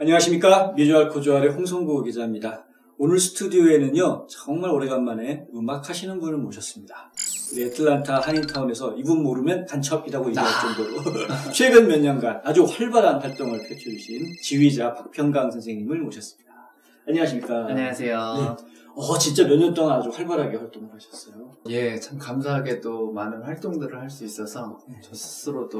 안녕하십니까. 뮤즈알코주알의 홍성구 기자입니다. 오늘 스튜디오에는요, 정말 오래간만에 음악 하시는 분을 모셨습니다. 우리 애틀란타 한인타운에서 이분 모르면 간첩이라고 얘기할 정도로 최근 몇 년간 아주 활발한 활동을 펼쳐주신 지휘자 박평강 선생님을 모셨습니다. 안녕하십니까. 안녕하세요. 네. 진짜 몇 년 동안 아주 활발하게 활동을 하셨어요. 예, 참 감사하게도 많은 활동들을 할 수 있어서 저 스스로도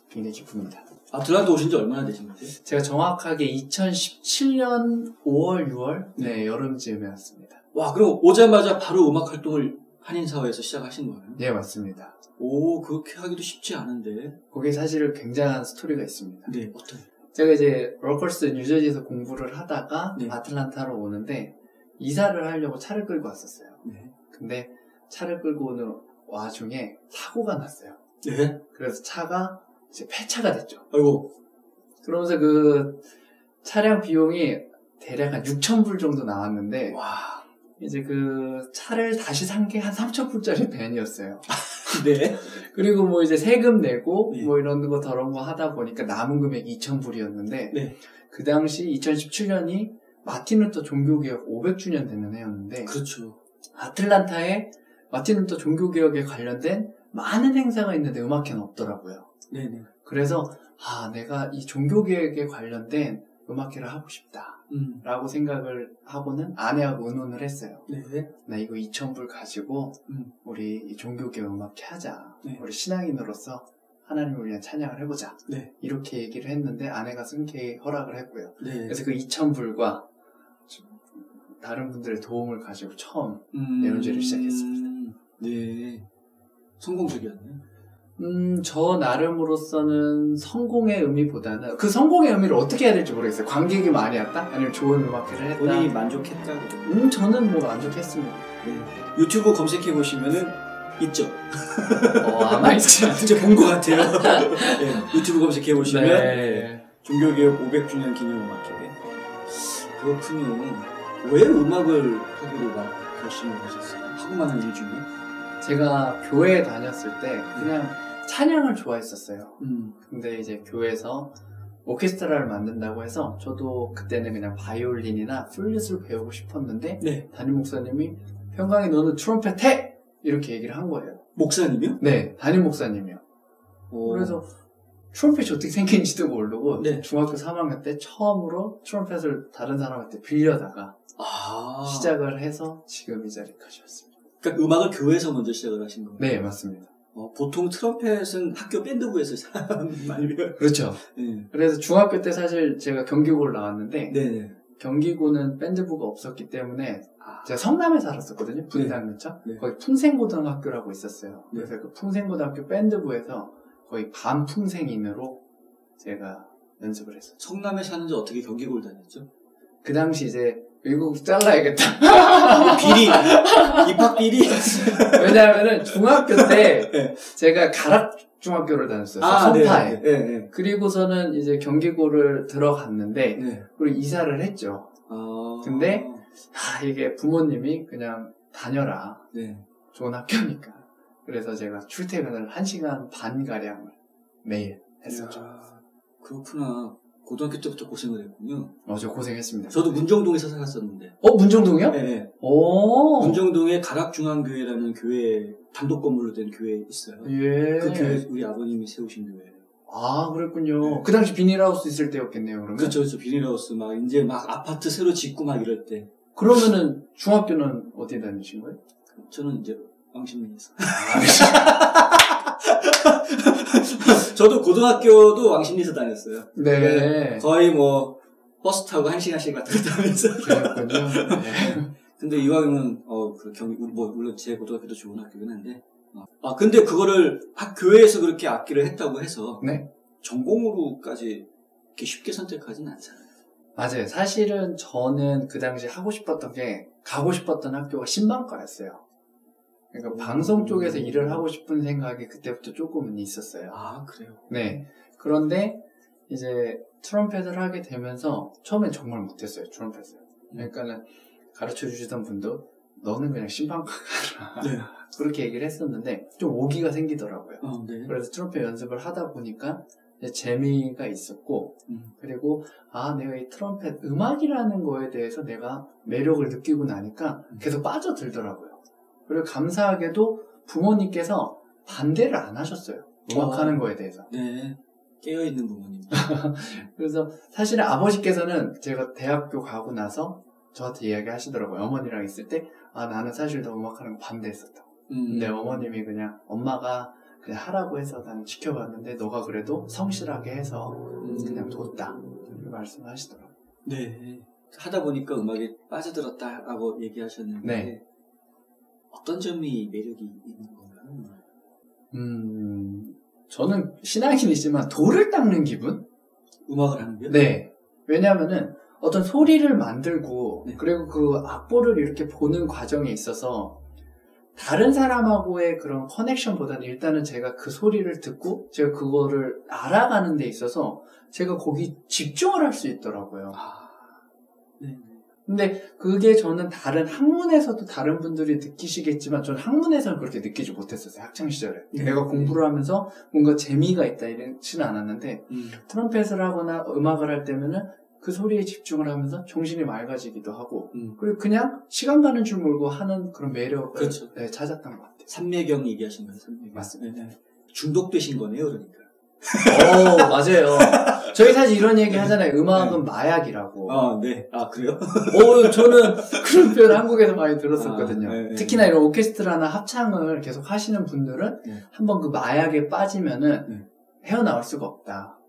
굉장히 기쁩니다. 아틀란타 오신 지 얼마나 되신 거지? 제가 정확하게 2017년 5월, 6월? 네, 여름쯤에 왔습니다. 와, 그럼 오자마자 바로 음악 활동을 한인사회에서 시작하신 거예요? 예, 맞습니다. 오, 그렇게 하기도 쉽지 않은데. 거기에 사실 굉장한 스토리가 있습니다. 네, 어떤? 제가 이제 러커스 뉴저지에서 공부를 하다가 네. 아틀란타로 오는데 이사를 하려고 차를 끌고 왔었어요. 네. 근데 차를 끌고 오는 와중에 사고가 났어요. 네? 그래서 차가 이제 폐차가 됐죠. 아이고. 그러면서 그 차량 비용이 대략 한 6,000불 정도 나왔는데, 와. 이제 그 차를 다시 산 게 한 3,000불짜리 밴이었어요. 네. 그리고 뭐 이제 세금 내고 네. 뭐 이런 거 저런 거 하다 보니까 남은 금액이 2,000불이었는데, 네. 그 당시 2017년이 마틴 루터 종교개혁 500주년 되는 해였는데, 그렇죠. 아틀란타에 마틴 루터 종교개혁에 관련된 많은 행사가 있는데 음악회는 없더라고요. 네네. 그래서 내가 이 종교개혁에 관련된 음악회를 하고 싶다 라고 생각을 하고는 아내하고 의논을 했어요. 네. 나 이거 2,000불 가지고 우리 이 종교개혁 음악회 하자. 네. 우리 신앙인으로서 하나님을 위한 찬양을 해보자. 네. 이렇게 얘기를 했는데 아내가 흔쾌히 허락을 했고요. 네. 그래서 그 2,000불과 다른 분들의 도움을 가지고 처음 연주를 시작했습니다. 네. 성공적이었네. 저 나름으로서는 성공의 의미보다는 그 성공의 의미를 어떻게 해야 될지 모르겠어요. 관객이 많이 왔다? 아니면 좋은 음악회를 했다? 본인이 만족했다. 저는 뭐 만족했습니다. 네. 유튜브 검색해보시면은 있죠. 아마 있지 않을까. 진짜 본 것 같아요. 네. 유튜브 검색해보시면 네. 종교개혁 500주년 기념음악회. 그렇군요. 왜 음악을 하기로 막 결심을 하셨어요? 하고 많은 일 중에? 제가 교회에 다녔을 때 그냥 찬양을 좋아했었어요. 근데 이제 교회에서 오케스트라를 만든다고 해서 저도 그때는 그냥 바이올린이나 플룻을 배우고 싶었는데 네. 담임 목사님이 평강이 너는 트럼펫 해! 이렇게 얘기를 한 거예요. 목사님이요? 네, 담임 목사님이요. 그래서 트럼펫이 어떻게 생긴지도 모르고 네. 중학교 3학년 때 처음으로 트럼펫을 다른 사람한테 빌려다가 시작을 해서 지금 이 자리까지 왔습니다. 그러니까 음악을 교회에서 먼저 시작을 하신 거예요? 네, 맞습니다. 보통 트럼펫은 학교 밴드부에서 많이 배워요. 그렇죠. 네. 그래서 중학교 때 사실 제가 경기고를 나왔는데 네. 경기고는 밴드부가 없었기 때문에 제가 성남에 살았었거든요. 분당 근처. 네. 거기 풍생고등학교라고 있었어요. 네. 그래서 그 풍생고등학교 밴드부에서 거의 반풍생인으로 제가 연습을 했어요. 성남에 사는지 어떻게 경기고를 다녔죠? 그 당시 이제 외국 잘라야겠다. 비리! 입학 비리! 왜냐하면은 중학교 때 네. 제가 가락중학교를 다녔어요. 송파에. 네. 그리고서는 이제 경기고를 들어갔는데 네. 그리고 이사를 했죠. 근데 이게 부모님이 그냥 다녀라. 네. 좋은 학교니까. 그래서 제가 출퇴근을 1시간 반가량을 매일 했었죠. 그렇구나. 고등학교 때부터 고생을 했군요. 저 고생했습니다. 저도 문정동에서 살았었는데. 문정동이요? 네. 오. 문정동에 가락중앙교회라는 교회, 단독 건물로 된 교회 있어요. 예. 그 교회 우리 아버님이 세우신 교회예요. 그랬군요. 네. 그 당시 비닐하우스 있을 때였겠네요, 그러면? 그렇죠. 비닐하우스 이제 아파트 새로 짓고 이럴 때. 그러면은 중학교는 어디 다니신 거예요? 저는 이제 왕십리에서. 저도 고등학교도 왕십리에서 다녔어요. 네. 거의 버스 타고 1시간씩 왔다 갔다 하면서. 그랬군요. 네. 근데 이왕이면, 물론 제 고등학교도 좋은 학교긴 한데. 근데 그거를 교회에서 그렇게 악기를 했다고 해서. 네. 전공으로까지 이렇게 쉽게 선택하진 않잖아요. 맞아요. 사실은 저는 그 당시 가고 싶었던 학교가 신방과였어요. 그러니까 방송 쪽에서 일을 하고 싶은 생각이 그때부터 조금은 있었어요. 그래요? 네. 그런데 이제 트럼펫을 하게 되면서 처음엔 정말 못했어요. 트럼펫을. 그러니까는 가르쳐 주시던 분도 너는 그냥 신방과 가라. 네. 그렇게 얘기를 했었는데 좀 오기가 생기더라고요. 네. 그래서 트럼펫 연습을 하다 보니까 재미가 있었고 그리고 내가 이 트럼펫 음악이라는 거에 대해서 내가 매력을 느끼고 나니까 계속 빠져들더라고요. 그리고 감사하게도 부모님께서 반대를 안 하셨어요. 음악하는 거에 대해서. 네. 깨어있는 부모님. 그래서 사실은 아버지께서는 제가 대학교 가고 나서 저한테 이야기 하시더라고요. 어머니랑 있을 때 나는 사실 너 음악하는 거 반대했었다고. 근데 어머님이 그냥 엄마가 그냥 하라고 해서 나는 지켜봤는데 너가 그래도 성실하게 해서 그냥 뒀다 이렇게 말씀하시더라고요. 네. 하다 보니까 음악에 빠져들었다라고 얘기하셨는데 네. 어떤 점이 매력이 있는 건가요? 저는 신앙인이지만 돌을 닦는 기분? 음악을 하는 게요? 네. 왜냐하면은 어떤 소리를 만들고 네. 그리고 그 악보를 이렇게 보는 과정에 있어서 다른 사람하고의 그런 커넥션보다는 일단은 제가 그 소리를 듣고 제가 그거를 알아가는 데 있어서 제가 거기 집중을 할 수 있더라고요. 네. 근데 그게 저는 다른 학문에서도 다른 분들이 느끼시겠지만 저는 학문에서는 그렇게 느끼지 못했었어요. 학창시절에. 내가 공부를 하면서 뭔가 재미가 있다 이러지는 않았는데 트럼펫을 하거나 음악을 할 때면은 그 소리에 집중을 하면서 정신이 맑아지기도 하고 그리고 그냥 시간 가는 줄 모르고 하는 그런 매력을 그렇죠. 네, 찾았던 것 같아요. 삼매경 얘기하신 거예요. 삼매경. 맞습니다. 네. 중독되신 거네요, 그러니까. 맞아요. 저희 사실 이런 얘기 하잖아요. 음악은 네. 마약이라고. 네. 그래요? 저는 그런 표현 한국에서 많이 들었었거든요. 네. 특히나 이런 오케스트라나 합창을 계속 하시는 분들은 네. 한번 그 마약에 빠지면은 네. 헤어나올 수가 없다.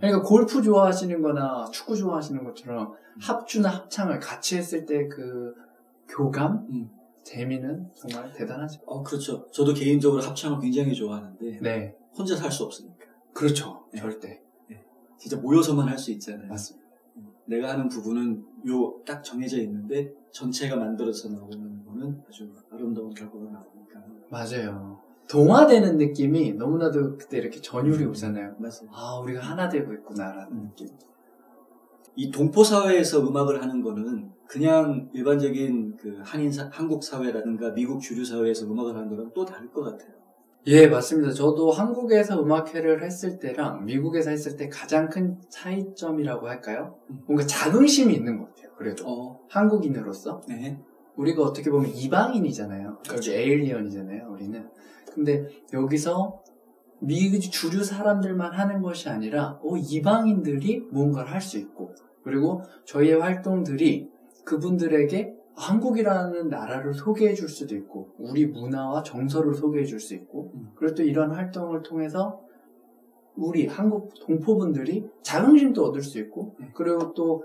그러니까 골프 좋아하시는 거나 축구 좋아하시는 것처럼 합주나 합창을 같이 했을 때 그 교감? 재미는 정말 대단하죠. 그렇죠. 저도 개인적으로 합창을 굉장히 좋아하는데 네. 혼자서 할 수 없으니까. 그렇죠. 네. 절대. 네. 진짜 모여서만 할 수 있잖아요. 맞습니다. 내가 하는 부분은 딱 정해져 있는데 전체가 만들어서 나오는 거는 아주 아름다운 결과가 나오니까. 맞아요. 동화되는 느낌이 너무나도 그때 이렇게 전율이 오잖아요. 맞아요. 우리가 하나 되고 있구나라는 느낌. 이 동포사회에서 음악을 하는 거는 그냥 일반적인 그 한국 사회라든가 미국 주류 사회에서 음악을 하는 거랑 또 다를 것 같아요. 예, 맞습니다. 저도 한국에서 음악회를 했을 때랑 미국에서 했을 때 가장 큰 차이점이라고 할까요? 뭔가 자긍심이 있는 것 같아요. 그래도 한국인으로서 네. 우리가 어떻게 보면 이방인이잖아요. 그렇죠. 에일리언이잖아요. 우리는. 근데 여기서 미국 주류 사람들만 하는 것이 아니라 이방인들이 무언가를 할 수 있고 그리고 저희의 활동들이 그분들에게 한국이라는 나라를 소개해 줄 수도 있고 우리 문화와 정서를 소개해 줄 수 있고 그리고 또 이런 활동을 통해서 우리 한국 동포분들이 자긍심도 얻을 수 있고 그리고 또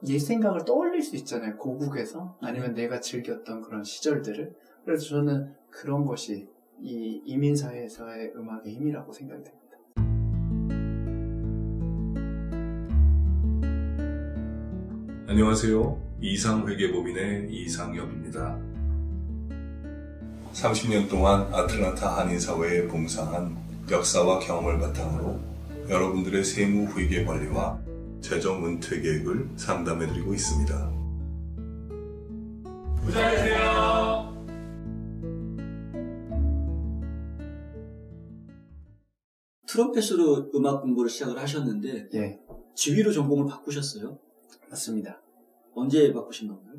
옛 생각을 떠올릴 수 있잖아요. 고국에서 아니면 내가 즐겼던 그런 시절들을. 그래서 저는 그런 것이 이 이민사회에서의 음악의 힘이라고 생각이 됩니다. 안녕하세요. 이상회계법인의 이상엽입니다. 30년 동안 아틀란타 한인사회에 봉사한 역사와 경험을 바탕으로 여러분들의 세무회계 관리와 재정 은퇴 계획을 상담해드리고 있습니다. 부탁드려요. 트럼펫으로 음악 공부를 시작을 하셨는데 예. 지휘로 전공을 바꾸셨어요? 맞습니다. 언제 바꾸신 건가요?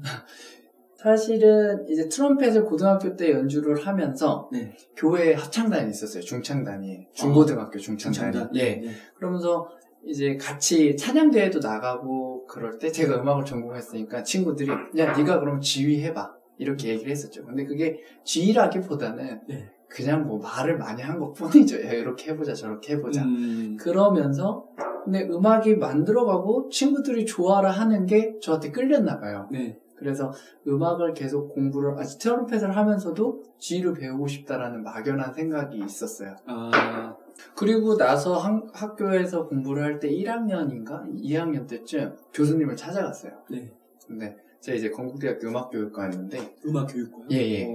사실은 이제 트럼펫을 고등학교 때 연주를 하면서 네. 교회에 합창단이 있었어요. 중창단이. 중고등학교 중창단이. 예. 네. 그러면서 이제 같이 찬양대회도 나가고 그럴 때 제가 음악을 전공했으니까 친구들이 야 네가 그럼 지휘해봐 이렇게 얘기를 했었죠. 근데 그게 지휘라기보다는 그냥 뭐 말을 많이 한 것뿐이죠. 야, 이렇게 해보자 저렇게 해보자. 그러면서 근데 음악이 만들어가고 친구들이 좋아라 하는 게 저한테 끌렸나 봐요. 네. 그래서 음악을 계속 공부를 트럼펫을 하면서도 지휘를 배우고 싶다라는 막연한 생각이 있었어요. 그리고 나서 학교에서 공부를 할 때 1학년인가 2학년 때쯤 교수님을 찾아갔어요. 네. 근데 제가 이제 건국대학교 음악교육과였는데 음악교육과요? 예.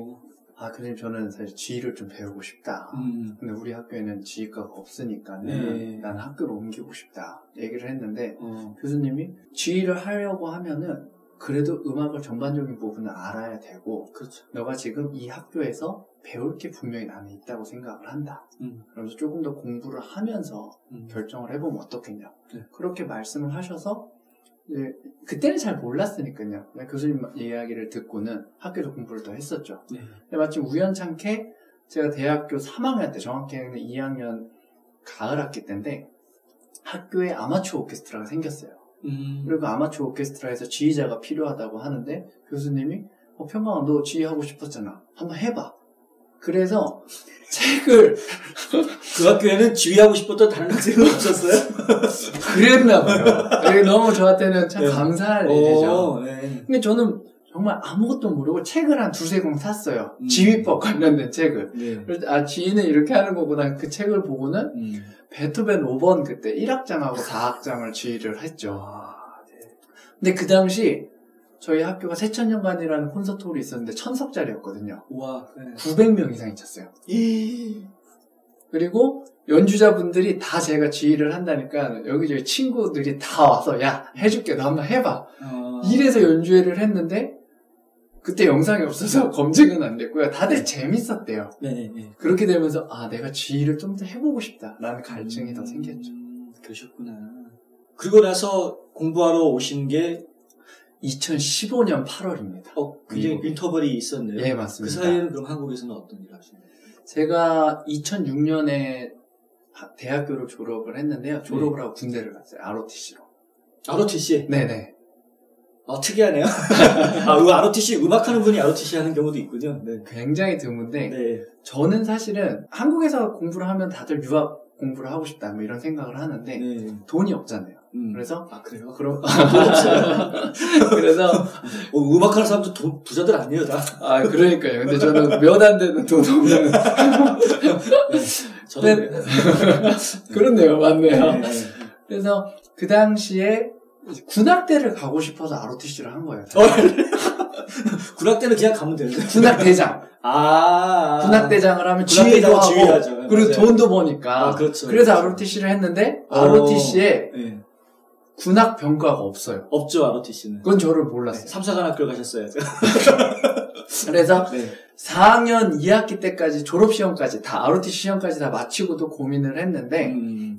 교수님 저는 사실 지휘를 좀 배우고 싶다. 근데 우리 학교에는 지휘과가 없으니까 나는 학교로 옮기고 싶다. 얘기를 했는데 교수님이 지휘를 하려고 하면은 그래도 음악을 전반적인 부분을 알아야 되고 그렇죠. 너가 지금 이 학교에서 배울 게 분명히 나는 있다고 생각을 한다. 그러면서 조금 더 공부를 하면서 결정을 해보면 어떻겠냐. 네. 그렇게 말씀을 하셔서 이제 그때는 잘 몰랐으니까요. 교수님 이야기를 듣고는 학교에서 공부를 더 했었죠. 네. 근데 마침 우연찮게 제가 대학교 3학년 때, 정확히는 2학년 가을 학기 때인데 학교에 아마추어 오케스트라가 생겼어요. 그리고 아마추어 오케스트라에서 지휘자가 필요하다고 하는데 교수님이 평강아 너 지휘하고 싶었잖아. 한번 해봐. 그래서 책을 그 학교에는 지휘하고 싶었던 다른 학생은 없었어요? 그랬나 봐요. 너무 저한테는 참 네. 감사할 일이죠. 네. 근데 저는 정말 아무것도 모르고 책을 한 두세 권 샀어요. 지휘법 관련된 책을. 네. 그래서 지휘는 이렇게 하는 거구나. 그 책을 보고는 베토벤 5번 그때 1악장하고 4악장을 지휘를 했죠. 네. 근데 그 당시 저희 학교가 새천년관이라는 콘서트홀이 있었는데 1000석짜리였거든요. 우와. 네. 900명 이상이 찼어요. 그리고 연주자분들이 다 제가 지휘를 한다니까 여기저기 친구들이 다 와서 야 해줄게 너 한번 해봐. 이래서 연주회를 했는데 그때 영상이 없어서 검증은 안 됐고요. 다들 재밌었대요. 네네. 그렇게 되면서 내가 지휘를 좀 더 해보고 싶다라는 갈증이 더 생겼죠. 그러셨구나. 그리고 나서 공부하러 오신 게 2015년 8월입니다. 굉장히 인터벌이 있었네요. 예, 맞습니다. 그 사이에는 그럼 한국에서는 어떤 일을 하신 거예요? 제가 2006년에 대학교를 졸업을 했는데요. 졸업을 하고 군대를 갔어요. ROTC로. ROTC? 네네. 특이하네요. ROTC, 음악하는 분이 ROTC 하는 경우도 있군요. 네. 굉장히 드문데, 네. 저는 사실은 한국에서 공부를 하면 다들 유학 공부를 하고 싶다, 뭐 이런 생각을 하는데, 네. 돈이 없잖아요. 그래서? 그래요? 그럼, 돈 없어요. 그래서, 음악하는 사람도 부자들 아니에요, 다. 그러니까요. 근데 저는 몇 안 되는 돈 없는. 저는. 그렇네요. 맞네요. 네. 그래서 그 당시에 군악대를 가고 싶어서 ROTC를 한 거예요. 군악대는 그냥 가면 되는데. 군악대장. 군악대장을 하면 지휘도 하고, 지휘하죠. 그리고 맞아요. 돈도 버니까. 그렇죠. 그래서 그렇죠. ROTC를 했는데, ROTC에 네. 군악병과가 없어요. 없죠, ROTC는. 그건 저를 몰랐어요. 네, 삼사관학교 가셨어야죠. 그래서 네. 4학년 2학기 때까지 졸업시험까지 다, ROTC 시험까지 다 마치고도 고민을 했는데,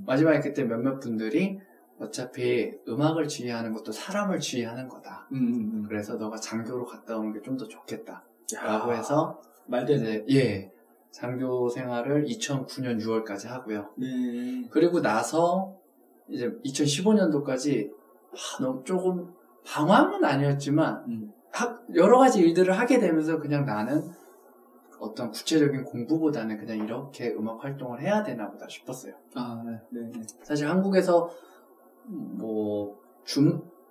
마지막에 그때 몇몇 분들이 어차피 음악을 지휘하는 것도 사람을 지휘하는 거다. 그래서 너가 장교로 갔다 오는 게 좀 더 좋겠다. 라고 해서, 말되네. 예. 장교 생활을 2009년 6월까지 하고요. 네. 그리고 나서 이제 2015년도까지 너무 조금 방황은 아니었지만 여러 가지 일들을 하게 되면서 그냥 나는 어떤 구체적인 공부보다는 그냥 이렇게 음악 활동을 해야 되나 보다 싶었어요. 네. 사실 한국에서 뭐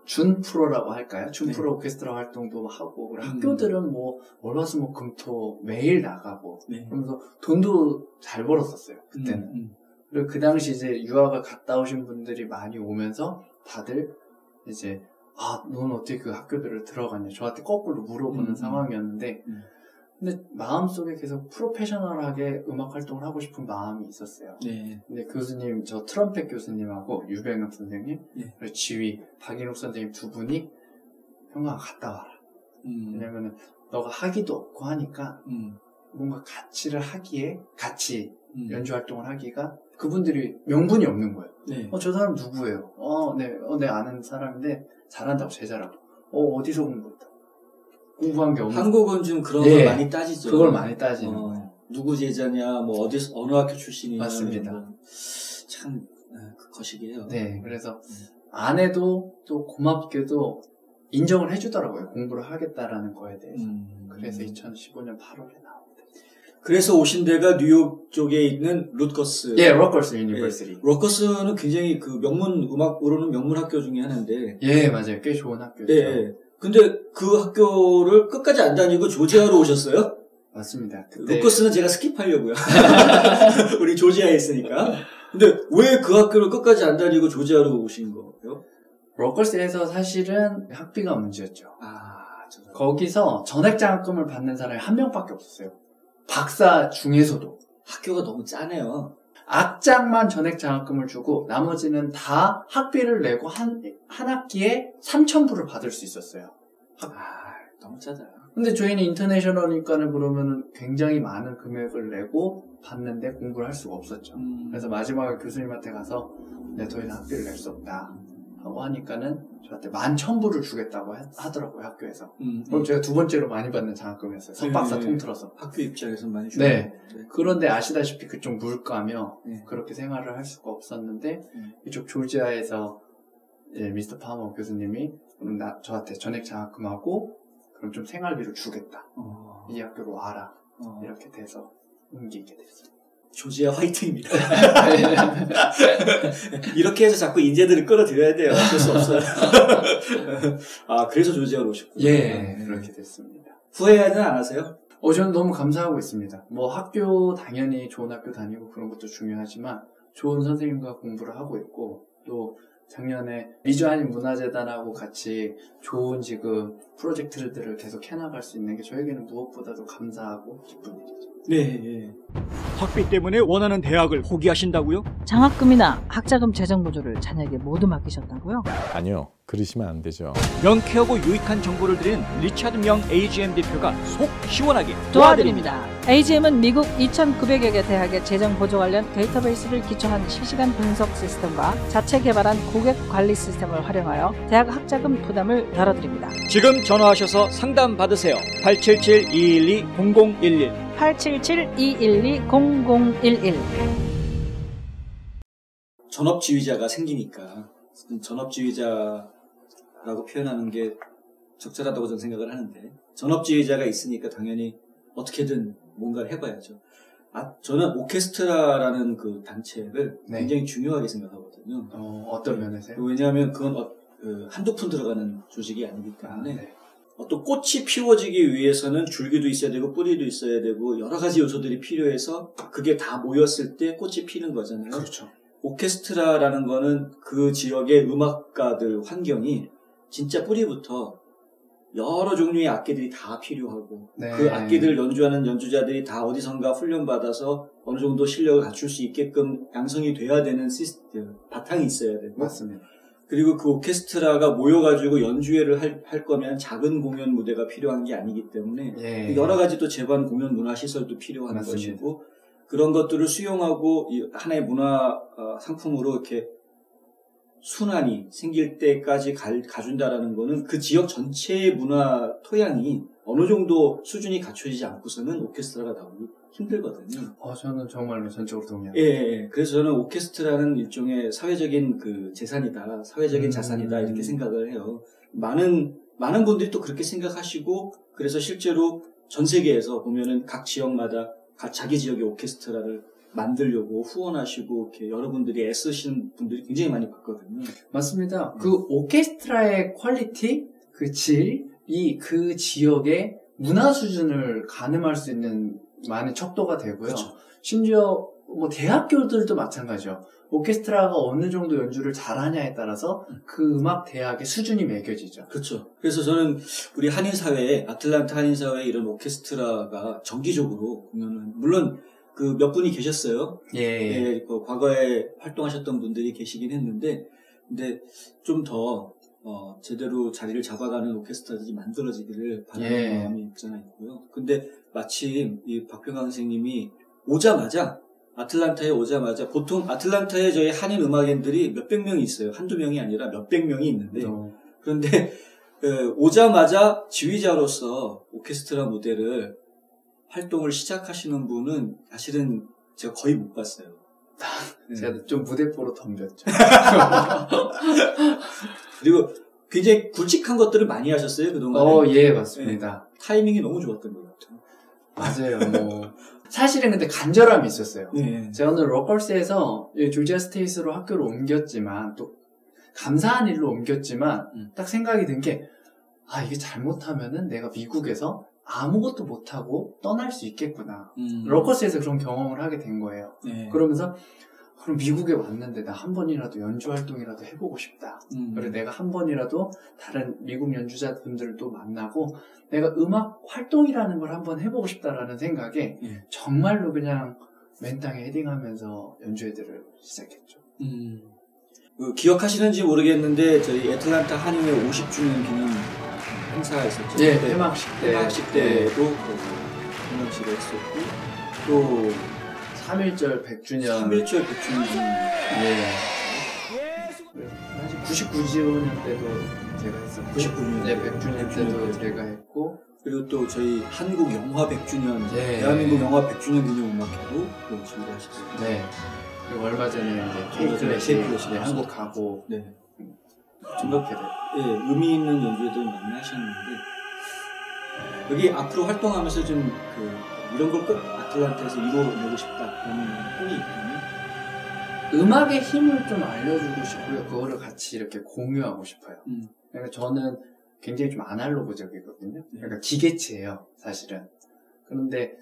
준 프로라고 할까요? 준 프로 오케스트라 활동도 하고, 그리고 학교들은 뭐 월화수목금토 매일 나가고, 그러면서 돈도 잘 벌었었어요 그때는. 그리고 그 당시 이제 유학을 갔다 오신 분들이 많이 오면서 다들 이제 넌 어떻게 그 학교들을 들어갔냐 저한테 거꾸로 물어보는 상황이었는데, 근데 마음속에 계속 프로페셔널하게 음악 활동을 하고 싶은 마음이 있었어요. 네. 근데 교수님, 저 트럼펫 교수님하고 유병엽 선생님, 그리고 지휘 박인욱 선생님 두 분이 형아 갔다 와라. 왜냐면은 너가 하기도 없고 하니까 뭔가 같이 연주 활동을 하기가 그분들이 명분이 없는 거예요. 네. 저 사람 누구예요? 내 아는 사람인데 잘한다고 제자라고. 어디서 공부했다? 공부한 게 없는. 한국은 좀 그런 걸 많이 따지죠. 그걸 많이 따지는 거예요. 누구 제자냐, 뭐 어느 학교 출신이냐. 맞습니다. 참 그 거시기해요. 네, 그래서 아내도 또 고맙게도 인정을 해주더라고요. 공부를 하겠다라는 거에 대해서. 그래서 2015년 8월에 나옵니다. 그래서 오신 데가 뉴욕 쪽에 있는 루트거스. 예, 러커스 유니버시티. 러커스는 굉장히 그 음악으로는 명문 학교 중에 하나인데. 예, 맞아요. 꽤 좋은 학교죠. 네. 근데 그 학교를 끝까지 안 다니고 조지아로 오셨어요? 맞습니다. 루커스는 제가 스킵하려고요. 우리 조지아에 있으니까. 근데 왜 그 학교를 끝까지 안 다니고 조지아로 오신 거예요? 러커스에서 사실은 학비가 문제였죠. 거기서 전액장학금을 받는 사람이 한 명밖에 없었어요. 박사 중에서도. 학교가 너무 짜네요. 악장만 전액장학금을 주고 나머지는 다 학비를 내고 한 학기에 3,000불을 받을 수 있었어요. 너무 짜다. 근데 저희는 인터내셔널이니까는 그러면은 굉장히 많은 금액을 내고 봤는데 공부를 할 수가 없었죠. 그래서 마지막에 교수님한테 가서 내가 더 이상 학비를 낼 수 없다 하고 하니까는 저한테 11,000불을 주겠다고 하더라고요, 학교에서. 그럼 제가 두 번째로 많이 받는 장학금이었어요. 석박사 통틀어서. 학교 입장에서 많이 주는. 네. 그런데 아시다시피 그쪽 물가며 그렇게 생활을 할 수가 없었는데 이쪽 조지아에서 미스터 파머 교수님이 그럼 저한테 전액 장학금하고 그럼 좀 생활비를 주겠다. 이 학교로 와라. 이렇게 돼서 옮기게 됐어요. 조지아 화이팅입니다. 이렇게 해서 자꾸 인재들을 끌어들여야 돼요. 어쩔 수 없어요. 그래서 조지아로 오셨군요. 예, 그렇게 됐습니다. 후회는 안 하세요? 저는 너무 감사하고 있습니다. 뭐 학교 당연히 좋은 학교 다니고 그런 것도 중요하지만 좋은 선생님과 공부를 하고 있고 또 작년에 미주한인 문화재단하고 같이 좋은 지금 프로젝트들을 계속 해나갈 수 있는 게 저에게는 무엇보다도 감사하고 기쁜 일이죠. 네. 학비 때문에 원하는 대학을 포기하신다고요? 장학금이나 학자금 재정 보조를 자녀에게 모두 맡기셨다고요? 아니요. 그러시면 안 되죠. 명쾌하고 유익한 정보를 드리는 리차드 명 AGM 대표가 속 시원하게 도와드립니다. AGM은 미국 2,900여 개 대학의 재정 보조 관련 데이터베이스를 기초한 실시간 분석 시스템과 자체 개발한 고객 관리 시스템을 활용하여 대학 학자금 부담을 덜어드립니다. 지금 전화하셔서 상담 받으세요. 877-212-0011 877-212-0011 전업지휘자가 생기니까 전업지휘자라고 표현하는 게 적절하다고 저는 생각을 하는데 전업지휘자가 있으니까 당연히 어떻게든 뭔가를 해봐야죠. 저는 오케스트라라는 그 단체를 굉장히 중요하게 생각하거든요. 어떤 면에서요? 왜냐하면 그건 한두 푼 들어가는 조직이 아니기 때문에 어떤 꽃이 피워지기 위해서는 줄기도 있어야 되고 뿌리도 있어야 되고 여러 가지 요소들이 필요해서 그게 다 모였을 때 꽃이 피는 거잖아요. 그렇죠. 오케스트라라는 거는 그 지역의 음악가들 환경이 진짜 뿌리부터 여러 종류의 악기들이 다 필요하고 그 악기들을 연주하는 연주자들이 다 어디선가 훈련받아서 어느 정도 실력을 갖출 수 있게끔 양성이 돼야 되는 시스템, 바탕이 있어야 되고 맞습니다. 그리고 그 오케스트라가 모여가지고 연주회를 할 거면 작은 공연 무대가 필요한 게 아니기 때문에 여러 가지 또 제반 공연 문화 시설도 필요한 것이고 그런 것들을 수용하고 하나의 문화 상품으로 이렇게 순환이 생길 때까지 가준다라는 거는 그 지역 전체의 문화 토양이 어느 정도 수준이 갖춰지지 않고서는 오케스트라가 나오기 힘들거든요. 저는 정말로 전적으로 동의합니다. 예. 그래서 저는 오케스트라는 일종의 사회적인 그 재산이다, 사회적인 자산이다 이렇게 생각을 해요. 많은 분들이 또 그렇게 생각하시고 그래서 실제로 전 세계에서 보면은 각 지역마다 자기 지역의 오케스트라를 만들려고 후원하시고 이렇게 여러분들이 애쓰시는 분들이 굉장히 많이 봤거든요. 맞습니다. 그 오케스트라의 퀄리티, 그 질이 그 지역의 문화 수준을 가늠할 수 있는 많은 척도가 되고요. 그렇죠. 심지어 뭐 대학교들도 마찬가지죠. 오케스트라가 어느 정도 연주를 잘하냐에 따라서 그 음악 대학의 수준이 매겨지죠. 그렇죠. 그래서 저는 우리 한인사회에 아틀란타 한인사회에 이런 오케스트라가 정기적으로 공연을 물론 그 몇 분이 계셨어요. 과거에 활동하셨던 분들이 계시긴 했는데 근데 좀 더 제대로 자리를 잡아가는 오케스트라들이 만들어지기를 바라는 마음이 있잖아 있고요. 근데 마침 이 박평강 선생님이 아틀란타에 오자마자 보통 아틀란타에 저희 한인 음악인들이 몇백 명이 있어요. 한두 명이 아니라 몇백 명이 있는데 그런데 오자마자 지휘자로서 오케스트라 무대를 활동을 시작하시는 분은 사실은 제가 거의 못 봤어요. 제가 좀 무대뽀로 덤볐죠. 그리고 굉장히 굵직한 것들을 많이 하셨어요, 그동안. 예, 맞습니다. 타이밍이 너무 좋았던 것 같아요. 맞아요, 사실은 근데 간절함이 있었어요. 네. 제가 오늘 로컬스에서 조지아 스테이트로 학교를 옮겼지만, 또 감사한 일로 옮겼지만, 딱 생각이 든 게, 이게 잘못하면은 내가 미국에서 아무것도 못하고 떠날 수 있겠구나. 로컬스에서 그런 경험을 하게 된 거예요. 그러면서 그럼 미국에 왔는데 나 한 번이라도 연주 활동이라도 해보고 싶다. 그리고 내가 한 번이라도 다른 미국 연주자분들도 만나고 내가 음악 활동이라는 걸 한번 해보고 싶다라는 생각에 정말로 그냥 맨 땅에 헤딩하면서 연주회들을 시작했죠. 기억하시는지 모르겠는데 저희 애틀란타 한인회 50주년 기념 행사 있었죠. 예, 폐막식 때도 폐막식을 했었고 또 3.1절 100주년 3.1절 100주년 예. 사실 99주년 때도 제가 했었고 99년 네, 100주년 때도 제가 했고 그리고 또 저희 한국 영화 100주년 네. 대한민국 영화 100주년 기념 음악회도 또 준비를 하셨어요. 네. 그리고 얼마 전에 이제 K-클래식 한국 가고 네. 정말 예, 의미 있는 연주들 많이 하셨는데 여기 앞으로 활동하면서 좀 이런 걸 꼭 아틀란타에서 이루어내고 싶다라는 꿈이 있다면 음악의 힘을 좀 알려주고 싶고요. 그거를 같이 이렇게 공유하고 싶어요. 그러니까 저는 굉장히 좀 아날로그적이거든요. 그러니까 기계체예요, 사실은. 그런데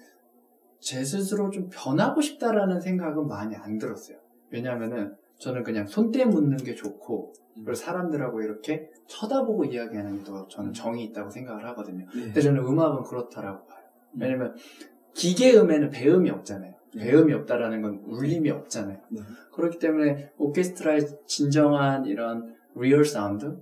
제 스스로 좀 변하고 싶다라는 생각은 많이 안 들었어요. 왜냐하면은 저는 그냥 손때 묻는 게 좋고 그리고 사람들하고 이렇게 쳐다보고 이야기하는 게 더 저는 정이 있다고 생각을 하거든요. 네. 근데 저는 음악은 그렇다라고 봐요. 왜냐면 기계음에는 배음이 없잖아요. 배음이 없다라는 건 울림이 없잖아요. 그렇기 때문에 오케스트라의 진정한 이런 리얼 사운드,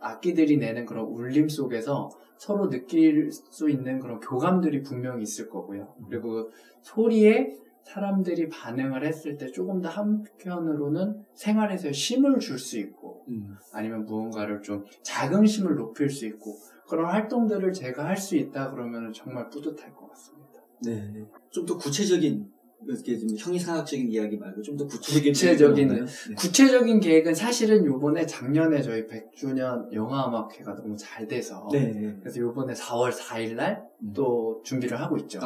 악기들이 내는 그런 울림 속에서 서로 느낄 수 있는 그런 교감들이 분명히 있을 거고요. 그리고 소리에 사람들이 반응을 했을 때 조금 더 한편으로는 생활에서 쉼을 줄 수 있고 아니면 무언가를 좀 자긍심을 높일 수 있고 그런 활동들을 제가 할 수 있다 그러면 정말 뿌듯할 것 같습니다. 네, 좀 더 구체적인 이렇게 좀 형이상학적인 이야기 말고 좀 더 구체적인 구체적인 계획은 사실은 요번에 작년에 저희 100주년 영화음악회가 너무 잘 돼서 그래서 요번에 4월 4일날 또 준비를 하고 있죠.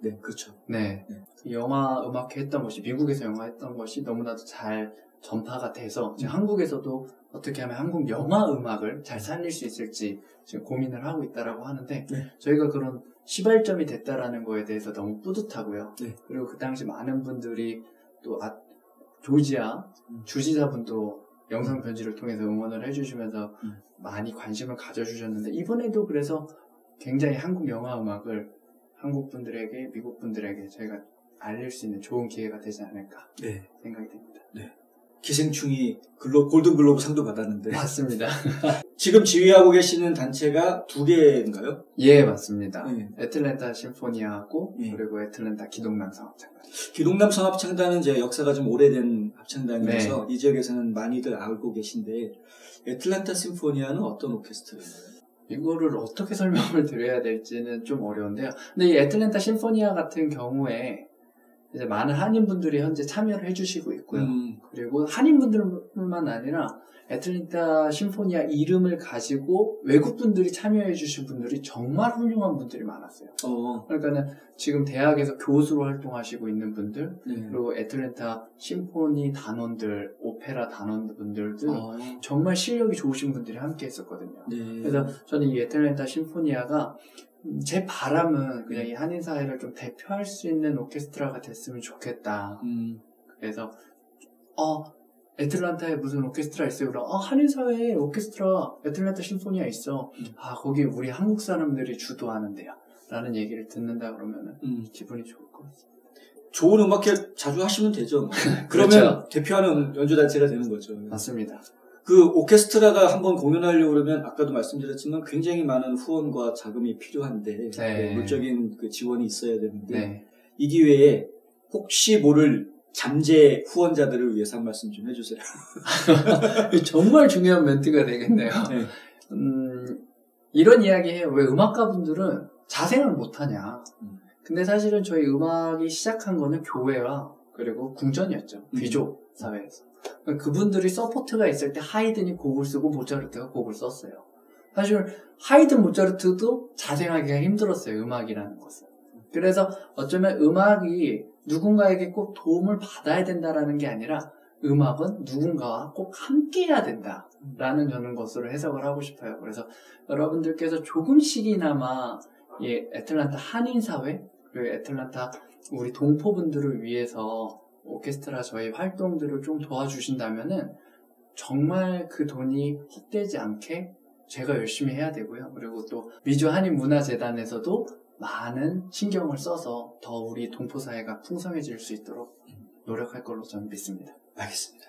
네, 그렇죠. 네. 영화음악회 했던 것이 미국에서 영화 했던 것이 너무나도 잘 전파가 돼서 지금 한국에서도 어떻게 하면 한국 영화음악을 잘 살릴 수 있을지 지금 고민을 하고 있다라고 하는데 저희가 그런 시발점이 됐다라는 거에 대해서 너무 뿌듯하고요. 그리고 그 당시 많은 분들이 또 조지아 주지사분도 영상 편지를 통해서 응원을 해주시면서 많이 관심을 가져주셨는데 이번에도 그래서 굉장히 한국 영화 음악을 한국 분들에게 미국 분들에게 저희가 알릴 수 있는 좋은 기회가 되지 않을까 생각이 됩니다. 기생충이 골든글로브 상도 받았는데 맞습니다. 지금 지휘하고 계시는 단체가 2개인가요? 예, 맞습니다. 애틀랜타 심포니아하고 그리고 애틀랜타 기동남 성합창단. 기동남 성합창단은 제 역사가 좀 오래된 합창단이라서 이 지역에서는 많이들 알고 계신데 애틀랜타 심포니아는 어떤 오케스트라인가요? 이거를 어떻게 설명을 드려야 될지는 좀 어려운데요. 근데 이 애틀랜타 심포니아 같은 경우에 이제 많은 한인분들이 현재 참여를 해주시고 있고요. 그리고 한인분들만 아니라 애틀랜타 심포니아 이름을 가지고 외국분들이 참여해주신 분들이 정말 훌륭한 분들이 많았어요. 그러니까는 지금 대학에서 교수로 활동하시고 있는 분들, 그리고 애틀랜타 심포니 단원들, 오페라 단원분들도 정말 실력이 좋으신 분들이 함께 했었거든요. 그래서 저는 이 애틀랜타 심포니아가 제 바람은 그냥 이 한인사회를 좀 대표할 수 있는 오케스트라가 됐으면 좋겠다. 그래서 애틀랜타에 무슨 오케스트라 있어요? 그럼 한인사회에 오케스트라 애틀랜타 심포니아 있어. 거기 우리 한국 사람들이 주도하는데요 라는 얘기를 듣는다 그러면은 기분이 좋을 것 같습니다. 좋은 음악회 자주 하시면 되죠. 그러면 그렇죠. 대표하는 연주단체가 되는 거죠. 맞습니다. 그 오케스트라가 한번 공연하려고 그러면 아까도 말씀드렸지만 굉장히 많은 후원과 자금이 필요한데 물적인 그 지원이 있어야 되는데 이 기회에 혹시 모를 잠재 후원자들을 위해서 한 말씀 좀 해주세요. 정말 중요한 멘트가 되겠네요. 이런 이야기해요. 왜 음악가분들은 자생을 못하냐. 근데 사실은 저희 음악이 시작한 거는 교회와 그리고 궁전이었죠. 귀족 사회에서. 그분들이 서포트가 있을 때 하이든이 곡을 쓰고 모차르트가 곡을 썼어요. 사실 하이든 모차르트도 자생하기가 힘들었어요. 음악이라는 것은. 그래서 어쩌면 음악이 누군가에게 꼭 도움을 받아야 된다라는 게 아니라 음악은 누군가와 꼭 함께 해야 된다라는 저는 것으로 해석을 하고 싶어요. 그래서 여러분들께서 조금씩이나마 이 애틀랜타 한인사회 그리고 애틀랜타 우리 동포분들을 위해서 오케스트라 저희 활동들을 좀 도와주신다면은 정말 그 돈이 헛되지 않게 제가 열심히 해야 되고요. 그리고 또 미주 한인문화재단에서도 많은 신경을 써서 더 우리 동포사회가 풍성해질 수 있도록 노력할 걸로 저는 믿습니다. 알겠습니다.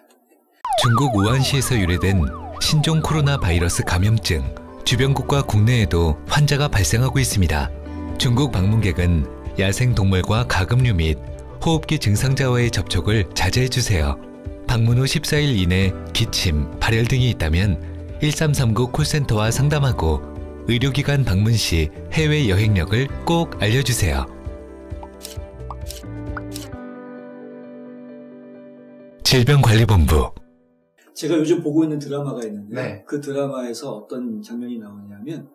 중국 우한시에서 유래된 신종 코로나 바이러스 감염증 주변국과 국내에도 환자가 발생하고 있습니다. 중국 방문객은 야생 동물과 가금류 및 호흡기 증상자와의 접촉을 자제해주세요. 방문 후 14일 이내 기침, 발열 등이 있다면 1339 콜센터와 상담하고 의료기관 방문 시 해외 여행력을 꼭 알려주세요. 질병관리본부. 제가 요즘 보고 있는 드라마가 있는데 네. 그 드라마에서 어떤 장면이 나오냐면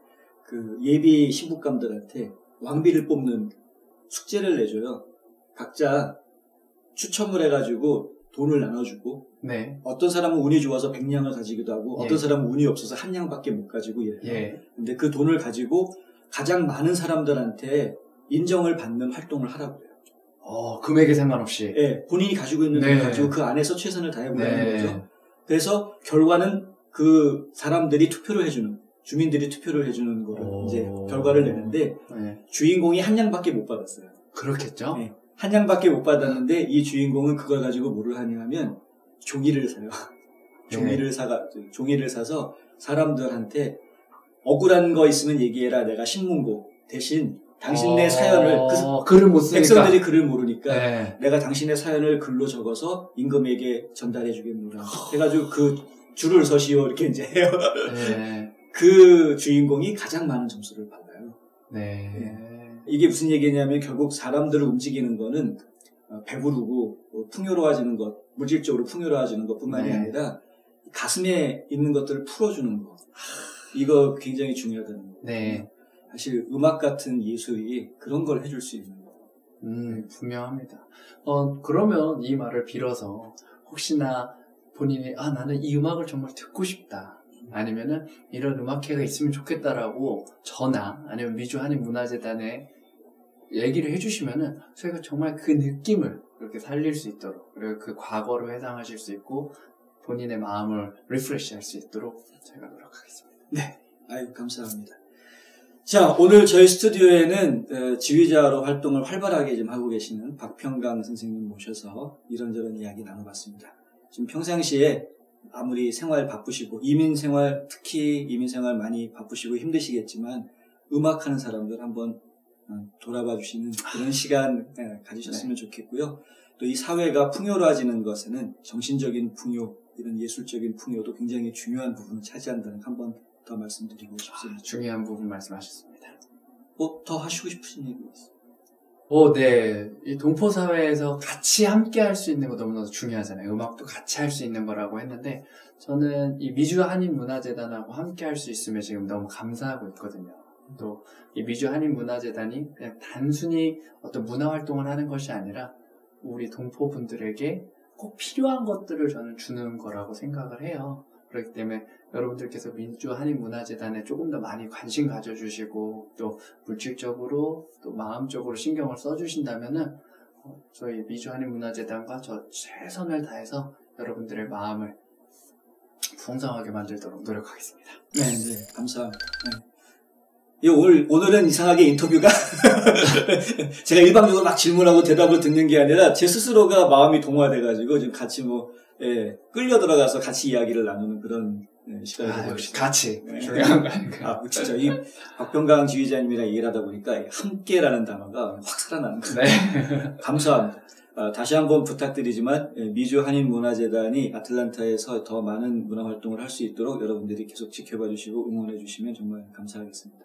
그 예비 신부감들한테 왕비를 뽑는 숙제를 내줘요. 각자 추첨을 해가지고 돈을 나눠주고 네. 어떤 사람은 운이 좋아서 100냥을 가지기도 하고 예. 어떤 사람은 운이 없어서 1냥밖에 못 가지고 이래요. 예. 근데 그 돈을 가지고 가장 많은 사람들한테 인정을 받는 활동을 하라고 해요. 금액에 상관없이. 예, 본인이 가지고 있는 네. 돈을 가지고 그 안에서 최선을 다해보라는 네. 거죠. 그래서 결과는 그 사람들이 투표를 해주는, 주민들이 투표를 해주는 거를 이제 결과를 내는데 네. 주인공이 1냥밖에 못 받았어요. 그렇겠죠? 네. 1냥밖에 못 받았는데 이 주인공은 그걸 가지고 뭐를 하냐면 종이를 사요. 종이를 사서 사람들한테 억울한 거 있으면 얘기해라. 내가 신문고 대신 당신네 사연을 글을 못 쓰니까 백성들이 글을 모르니까 네. 내가 당신의 사연을 글로 적어서 임금에게 전달해 주겠노라. 해가지고 그 줄을 서시오 이렇게 이제 해요. 네. 그 주인공이 가장 많은 점수를 받아요. 네. 이게 무슨 얘기냐면 결국 사람들을 움직이는 거는 배부르고 풍요로워지는 것, 물질적으로 풍요로워지는 것뿐만이 네. 아니라 가슴에 있는 것들을 풀어주는 것. 이거 굉장히 중요하다는 거예요. 네. 사실 음악 같은 예술이 그런 걸 해줄 수 있는 거예요. 분명합니다. 그러면 이 말을 빌어서 혹시나 본인이 나는 이 음악을 정말 듣고 싶다. 아니면은 이런 음악회가 있으면 좋겠다라고 저나 아니면 미주한인문화재단에 얘기를 해주시면은 저희가 정말 그 느낌을 그렇게 살릴 수 있도록 그리고 그 과거로 회상하실 수 있고 본인의 마음을 리프레시 할 수 있도록 제가 노력하겠습니다. 네. 아유, 감사합니다. 자, 오늘 저희 스튜디오에는 지휘자로 활동을 활발하게 좀 하고 계시는 박평강 선생님 모셔서 이런저런 이야기 나눠봤습니다. 지금 평상시에 아무리 생활 바쁘시고 특히 이민 생활 많이 바쁘시고 힘드시겠지만 음악하는 사람들 한번 돌아봐 주시는 그런 시간 가지셨으면 좋겠고요. 또 이 사회가 풍요로워지는 것에는 정신적인 풍요, 이런 예술적인 풍요도 굉장히 중요한 부분을 차지한다는 한 번 더 말씀드리고 싶습니다. 중요한 부분 말씀하셨습니다. 더 하시고 싶으신 얘기 있어요? 네. 이 동포사회에서 같이 함께 할 수 있는 거 너무나도 중요하잖아요. 음악도 같이 할 수 있는 거라고 했는데, 저는 이 미주한인문화재단하고 함께 할 수 있으면 지금 너무 감사하고 있거든요. 또, 이 미주한인문화재단이 그냥 단순히 어떤 문화활동을 하는 것이 아니라, 우리 동포분들에게 꼭 필요한 것들을 저는 주는 거라고 생각을 해요. 그렇기 때문에 여러분들께서 민주한인문화재단에 조금 더 많이 관심 가져주시고 또 물질적으로 또 마음적으로 신경을 써주신다면은 저희 미주한인문화재단과 저 최선을 다해서 여러분들의 마음을 풍성하게 만들도록 노력하겠습니다. 네, 감사합니다. 네. 오늘은 이상하게 인터뷰가 제가 일방적으로 막 질문하고 대답을 듣는 게 아니라 제 스스로가 마음이 동화돼가지고 지금 같이 끌려 들어가서 같이 이야기를 나누는 그런 시간이 되고 역시 같이 네. 중요한 거 아닌가. 진짜 이 박병강 지휘자님이랑 얘기를 하다 보니까 함께라는 단어가 확 살아나는 거예요. 네. 감사합니다. 다시 한번 부탁드리지만 미주한인문화재단이 아틀란타에서 더 많은 문화활동을 할 수 있도록 여러분들이 계속 지켜봐 주시고 응원해 주시면 정말 감사하겠습니다.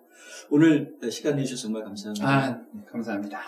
오늘 시간 내주셔서 정말 감사합니다. 감사합니다.